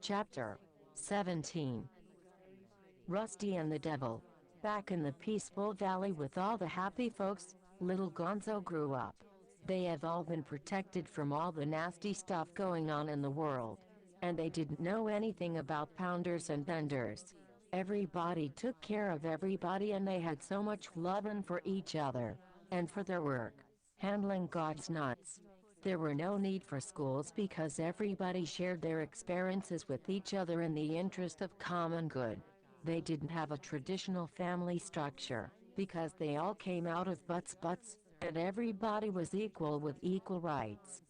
Chapter 17. Rusty and the Devil. Back in the peaceful valley with all the happy folks, little Gonzo grew up. They have all been protected from all the nasty stuff going on in the world. And they didn't know anything about pounders and benders. Everybody took care of everybody and they had so much love and for each other. And for their work, handling God's nuts. There were no need for schools because everybody shared their experiences with each other in the interest of common good. They didn't have a traditional family structure, because they all came out of butts, and everybody was equal with equal rights.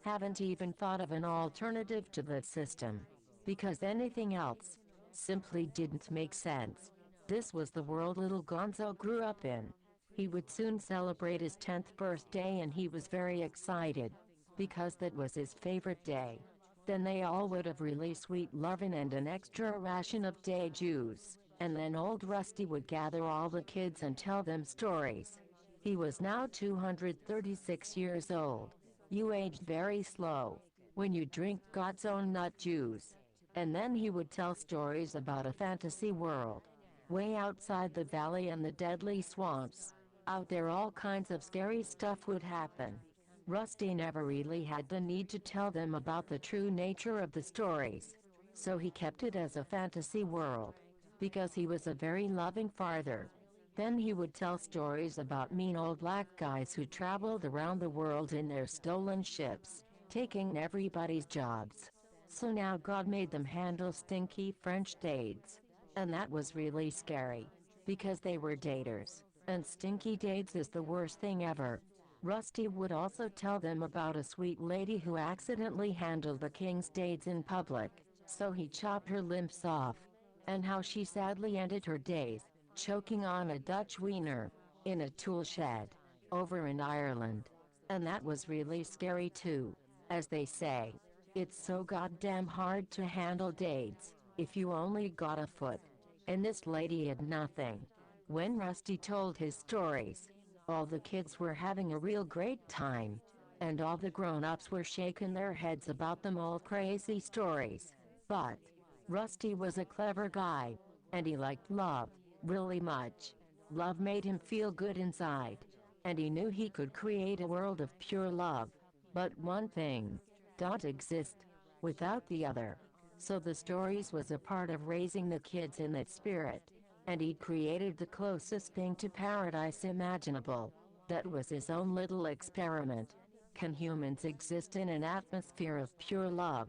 Haven't even thought of an alternative to that system, because anything else simply didn't make sense. This was the world little Gonzo grew up in. He would soon celebrate his 10th birthday and he was very excited, because that was his favorite day. Then they all would have really sweet lovin' and an extra ration of day juice, and then old Rusty would gather all the kids and tell them stories. He was now 236 years old. You aged very slow when you drink God's own nut juice. And then he would tell stories about a fantasy world, way outside the valley and the deadly swamps. Out there all kinds of scary stuff would happen. Rusty never really had the need to tell them about the true nature of the stories, so he kept it as a fantasy world, because he was a very loving father. Then he would tell stories about mean old black guys who traveled around the world in their stolen ships, taking everybody's jobs. So now God made them handle stinky French dades. And that was really scary, because they were daters, and stinky dades is the worst thing ever. Rusty would also tell them about a sweet lady who accidentally handled the king's dades in public, so he chopped her limbs off, and how she sadly ended her days, choking on a Dutch wiener, in a tool shed, over in Ireland. And that was really scary too. As they say, it's so goddamn hard to handle dades, if you only got a foot. And this lady had nothing. When Rusty told his stories, all the kids were having a real great time, and all the grown-ups were shaking their heads about them old crazy stories. But Rusty was a clever guy, and he liked love, really much. Love made him feel good inside, and he knew he could create a world of pure love. But one thing don't exist without the other. So the stories was a part of raising the kids in that spirit. And he'd created the closest thing to paradise imaginable. That was his own little experiment. Can humans exist in an atmosphere of pure love,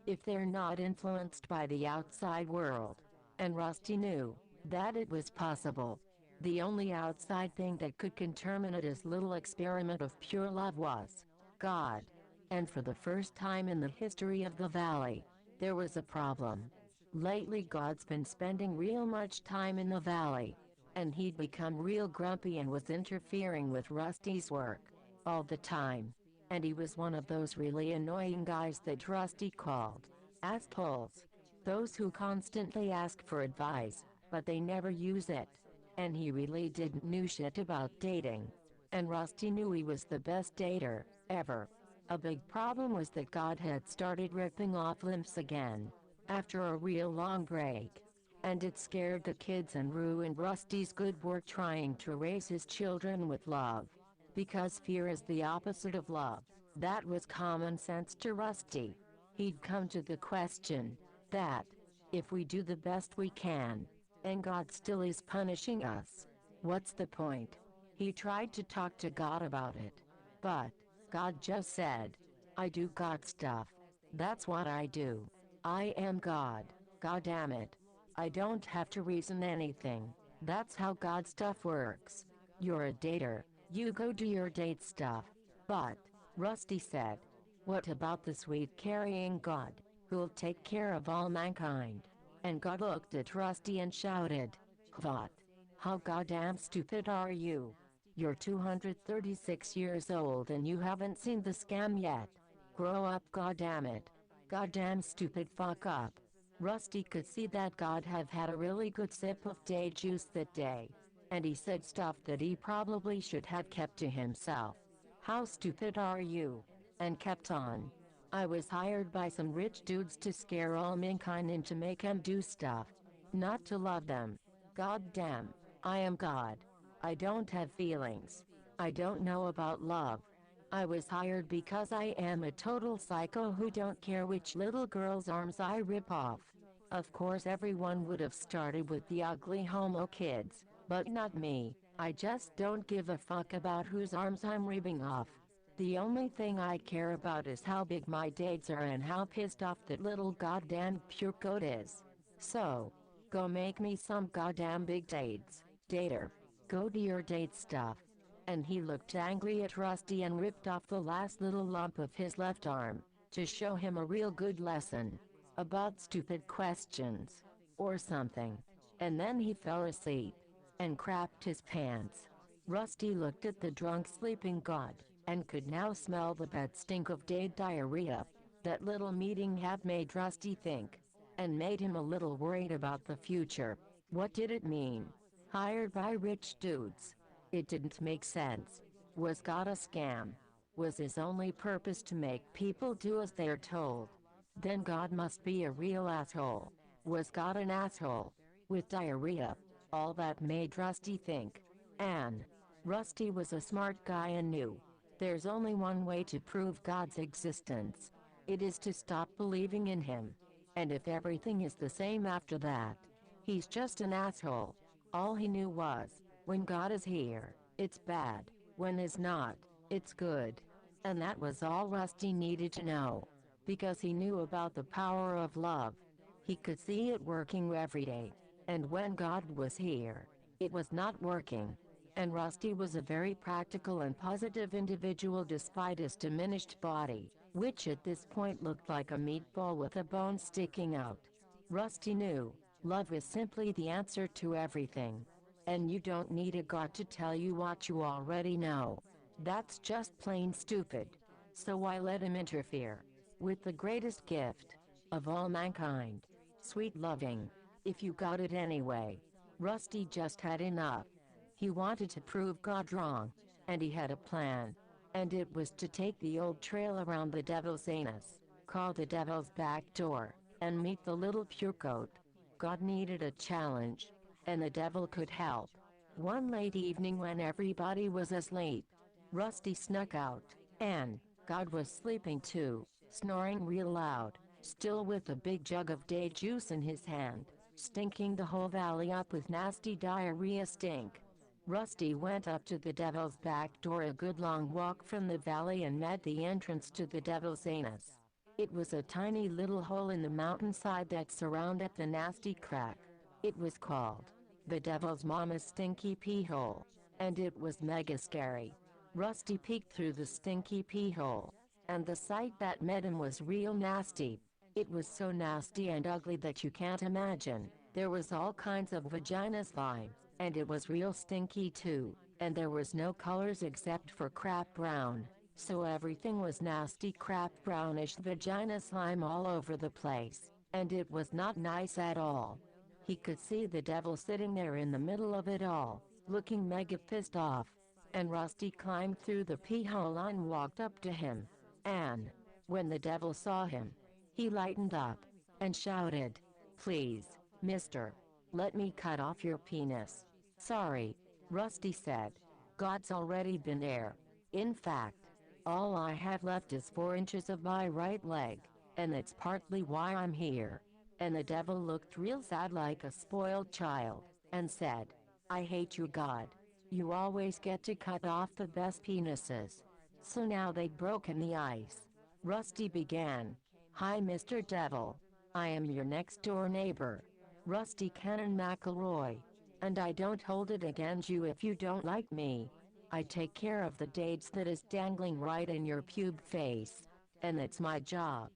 if they're not influenced by the outside world? And Rusty knew that it was possible. The only outside thing that could contaminate his little experiment of pure love was God. And for the first time in the history of the valley, there was a problem. Lately God's been spending real much time in the valley, and he'd become real grumpy and was interfering with Rusty's work all the time. And he was one of those really annoying guys that Rusty called assholes. Those who constantly ask for advice, but they never use it. And he really didn't know shit about dating. And Rusty knew he was the best dater ever. A big problem was that God had started ripping off limbs again, after a real long break. And it scared the kids and ruined Rusty's good work trying to raise his children with love. Because fear is the opposite of love. That was common sense to Rusty. He'd come to the question that if we do the best we can, and God still is punishing us, what's the point? He tried to talk to God about it, but God just said, I do God stuff. That's what I do. I am God, goddamn it. I don't have to reason anything. That's how God stuff works. You're a dater, you go do your date stuff. But, Rusty said, what about the sweet carrying God, who'll take care of all mankind? And God looked at Rusty and shouted, what? How goddamn stupid are you? You're 236 years old and you haven't seen the scam yet. Grow up, goddammit. Goddamn stupid fuck up. Rusty could see that God have had a really good sip of day juice that day. And he said stuff that he probably should have kept to himself. How stupid are you? And kept on. I was hired by some rich dudes to scare all mankind and to make them do stuff. Not to love them. God damn. I am God. I don't have feelings. I don't know about love. I was hired because I am a total psycho who don't care which little girl's arms I rip off. Of course everyone would have started with the ugly homo kids, but not me. I just don't give a fuck about whose arms I'm ripping off. The only thing I care about is how big my dates are and how pissed off that little goddamn pure goat is. So, go make me some goddamn big dates, dater. Go to your date stuff. And he looked angry at Rusty and ripped off the last little lump of his left arm, to show him a real good lesson. About stupid questions. Or something. And then he fell asleep. And crapped his pants. Rusty looked at the drunk sleeping god, and could now smell the bad stink of dead diarrhea. That little meeting had made Rusty think. And made him a little worried about the future. What did it mean? Hired by rich dudes. It didn't make sense. Was God a scam? Was his only purpose to make people do as they're told? Then God must be a real asshole. Was God an asshole? With diarrhea. All that made Rusty think. And Rusty was a smart guy and knew. There's only one way to prove God's existence. It is to stop believing in him. And if everything is the same after that, he's just an asshole. All he knew was, when God is here, it's bad. When is not, it's good. And that was all Rusty needed to know. Because he knew about the power of love. He could see it working every day. And when God was here, it was not working. And Rusty was a very practical and positive individual despite his diminished body, which at this point looked like a meatball with a bone sticking out. Rusty knew, love is simply the answer to everything. And you don't need a god to tell you what you already know. That's just plain stupid. So why let him interfere with the greatest gift of all mankind? Sweet loving. If you got it anyway. Rusty just had enough. He wanted to prove God wrong. And he had a plan. And it was to take the old trail around the devil's anus, call the devil's back door, and meet the little pure goat. God needed a challenge. And the devil could help. One late evening when everybody was asleep, Rusty snuck out, and God was sleeping too, snoring real loud, still with a big jug of day juice in his hand, stinking the whole valley up with nasty diarrhea stink. Rusty went up to the devil's back door, a good long walk from the valley, and met the entrance to the devil's anus. It was a tiny little hole in the mountainside that surrounded the nasty crack. It was called the devil's mama's stinky pee hole. And it was mega scary. Rusty peeked through the stinky pee hole. And the sight that met him was real nasty. It was so nasty and ugly that you can't imagine. There was all kinds of vagina slime. And it was real stinky too. And there was no colors except for crap brown. So everything was nasty crap brownish vagina slime all over the place. And it was not nice at all. He could see the devil sitting there in the middle of it all, looking mega pissed off. And Rusty climbed through the pee hole and walked up to him. And when the devil saw him, he lightened up and shouted, "Please, mister, let me cut off your penis." "Sorry," Rusty said. "God's already been there. In fact, all I have left is 4 inches of my right leg, and that's partly why I'm here." And the devil looked real sad like a spoiled child, and said, "I hate you, God. You always get to cut off the best penises." So now they'd broken the ice. Rusty began, "Hi, Mr. Devil. I am your next door neighbor, Rusty Cannon McElroy. And I don't hold it against you if you don't like me. I take care of the dates that is dangling right in your pube face. And it's my job.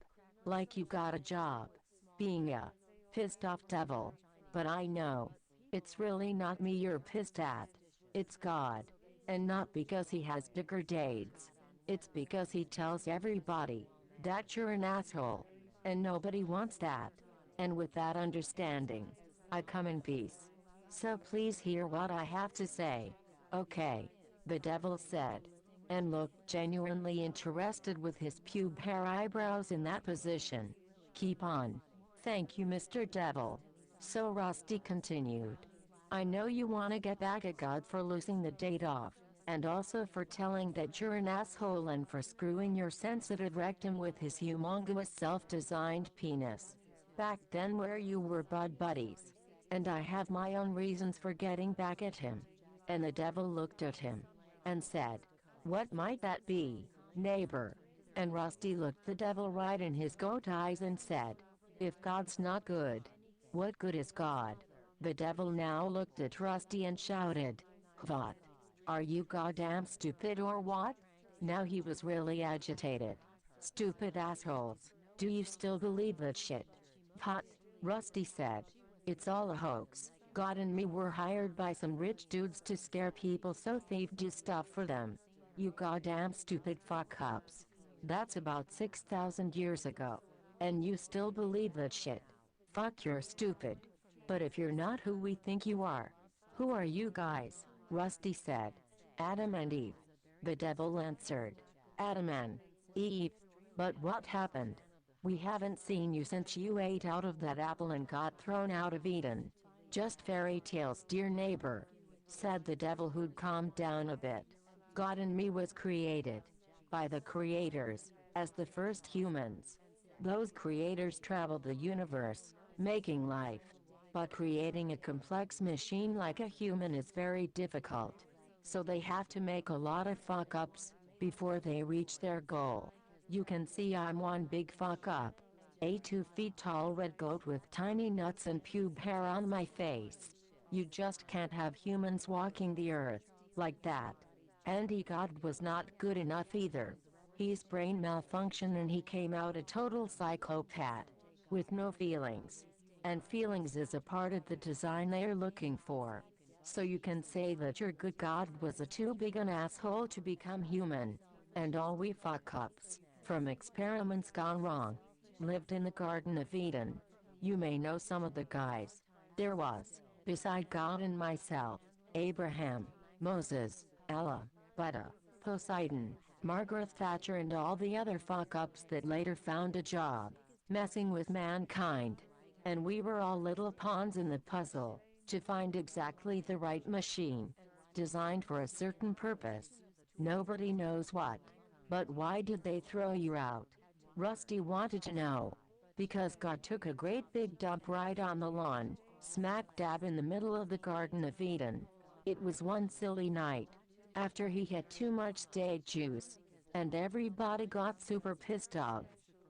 Like you got a job. Being a pissed off devil. But I know. It's really not me you're pissed at. It's God. And not because he has bigger dates. It's because he tells everybody that you're an asshole. And nobody wants that. And with that understanding, I come in peace. So please hear what I have to say." "Okay," the devil said. and looked genuinely interested with his pube hair eyebrows in that position. Keep on. Thank you, Mr. Devil. So Rusty continued. I know you want to get back at God for losing the date off, and also for telling that you're an asshole and for screwing your sensitive rectum with his humongous self-designed penis. Back then where you were bud buddies. And I have my own reasons for getting back at him. And the devil looked at him and said, what might that be, neighbor? And Rusty looked the devil right in his goat eyes and said, if God's not good, what good is God? The devil now looked at Rusty and shouted, what? Are you goddamn stupid or what? Now he was really agitated. Stupid assholes, do you still believe that shit? What? Rusty said. It's all a hoax. God and me were hired by some rich dudes to scare people so thieves do stuff for them. You goddamn stupid fuck-ups. That's about 6,000 years ago. And you still believe that shit. Fuck, you're stupid. But if you're not who we think you are, who are you guys? Rusty said. Adam and Eve. The devil answered. Adam and Eve. But what happened? We haven't seen you since you ate out of that apple and got thrown out of Eden. Just fairy tales, dear neighbor, said the devil, who'd calmed down a bit. God and me was created by the creators as the first humans. Those creators traveled the universe, making life. But creating a complex machine like a human is very difficult. So they have to make a lot of fuck-ups before they reach their goal. You can see I'm one big fuck-up. A 2 feet tall red goat with tiny nuts and pube hair on my face. You just can't have humans walking the earth like that. Andy God was not good enough either. His brain malfunctioned and he came out a total psychopath with no feelings. And feelings is a part of the design they're looking for. So you can say that your good God was a too big an asshole to become human. And all we fuck-ups, from experiments gone wrong, lived in the Garden of Eden. You may know some of the guys. There was, beside God and myself, Abraham, Moses, Ella, Buddha, Poseidon, Margaret Thatcher and all the other fuck-ups that later found a job messing with mankind. And we were all little pawns in the puzzle to find exactly the right machine, designed for a certain purpose. Nobody knows what. But why did they throw you out? Rusty wanted to know. Because God took a great big dump right on the lawn, smack dab in the middle of the Garden of Eden. It was one silly night, after he had too much date juice, and everybody got super pissed off,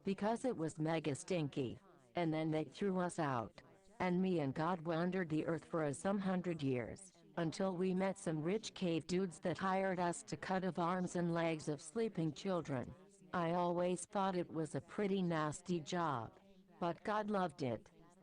because it was mega stinky. And then they threw us out. And me and God wandered the earth for some 100 years, until we met some rich cave dudes that hired us to cut off arms and legs of sleeping children. I always thought it was a pretty nasty job. But God loved it.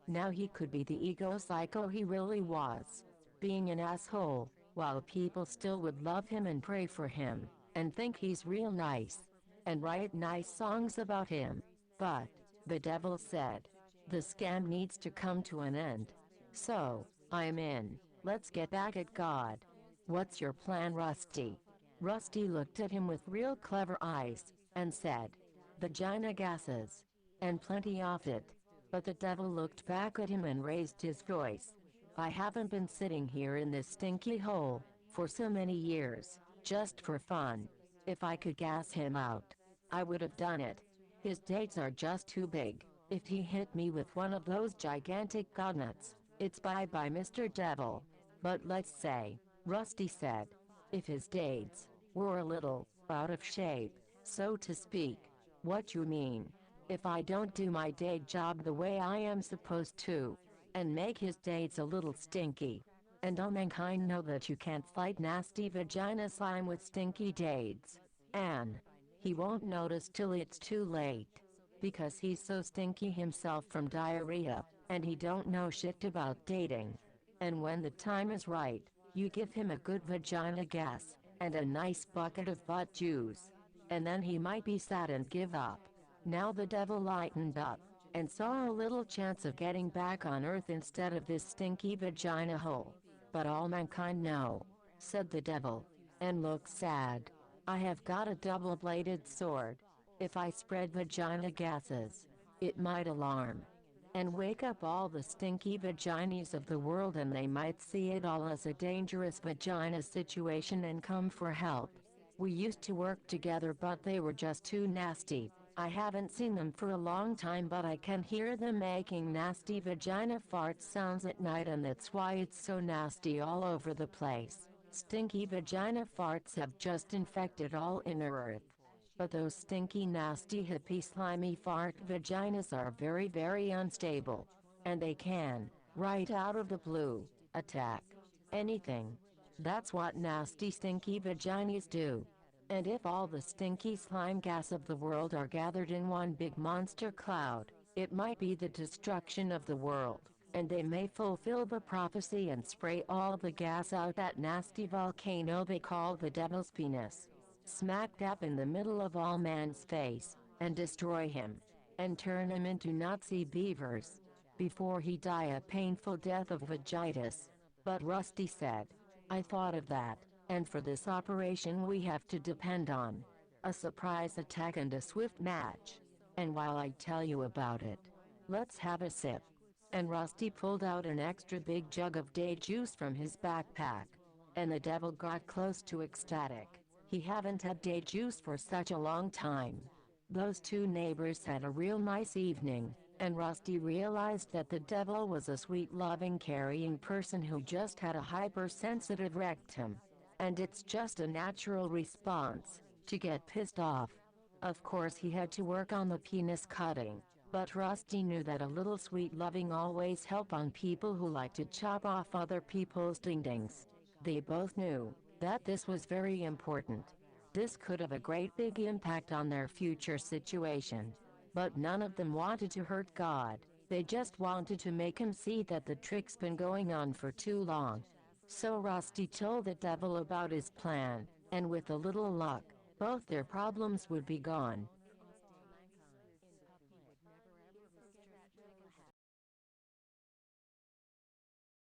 Now he could be the ego psycho he really was. Being an asshole, while people still would love him and pray for him, and think he's real nice, and write nice songs about him. But, the devil said, the scam needs to come to an end. So, I'm in. Let's get back at God. What's your plan, Rusty? Rusty looked at him with real clever eyes, and said, vagina gases. And plenty of it. But the devil looked back at him and raised his voice. I haven't been sitting here in this stinky hole for so many years, just for fun. If I could gas him out, I would have done it. His dates are just too big. If he hit me with one of those gigantic godnuts, it's bye-bye, Mr. Devil. But let's say, Rusty said, if his dates were a little out of shape, so to speak. What you mean? If I don't do my day job the way I am supposed to, and make his dates a little stinky. And all mankind know that you can't fight nasty vagina slime with stinky dates. And he won't notice till it's too late. Because he's so stinky himself from diarrhea, and he don't know shit about dating. And when the time is right, you give him a good vagina gas, and a nice bucket of butt juice. And then he might be sad and give up. Now the devil lightened up, and saw a little chance of getting back on Earth instead of this stinky vagina hole. But all mankind know, said the devil, and looked sad. I have got a double-bladed sword. If I spread vagina gases, it might alarm and wake up all the stinky vaginas of the world, and they might see it all as a dangerous vagina situation and come for help. We used to work together, but they were just too nasty. I haven't seen them for a long time, but I can hear them making nasty vagina fart sounds at night, and that's why it's so nasty all over the place. Stinky vagina farts have just infected all inner Earth. But those stinky, nasty, hippie, slimy fart vaginas are very, very unstable. And they can, right out of the blue, attack anything. That's what nasty, stinky vaginas do. And if all the stinky slime gas of the world are gathered in one big monster cloud, it might be the destruction of the world, and they may fulfill the prophecy and spray all the gas out that nasty volcano they call the devil's penis, smack dab in the middle of all man's face, and destroy him, and turn him into Nazi beavers, before he die a painful death of vagitis. But Rusty said, I thought of that, and for this operation we have to depend on a surprise attack and a swift match. And while I tell you about it, let's have a sip. And Rusty pulled out an extra big jug of day juice from his backpack, and the devil got close to ecstatic. He haven't had day juice for such a long time. Those two neighbors had a real nice evening, and Rusty realized that the devil was a sweet, loving, caring person who just had a hypersensitive rectum. And it's just a natural response to get pissed off. Of course, he had to work on the penis cutting, but Rusty knew that a little sweet loving always helps on people who like to chop off other people's ding-dings. They both knew that this was very important. This could have a great big impact on their future situation. But none of them wanted to hurt God. They just wanted to make him see that the trick's been going on for too long. So Rusty told the devil about his plan, and with a little luck, both their problems would be gone.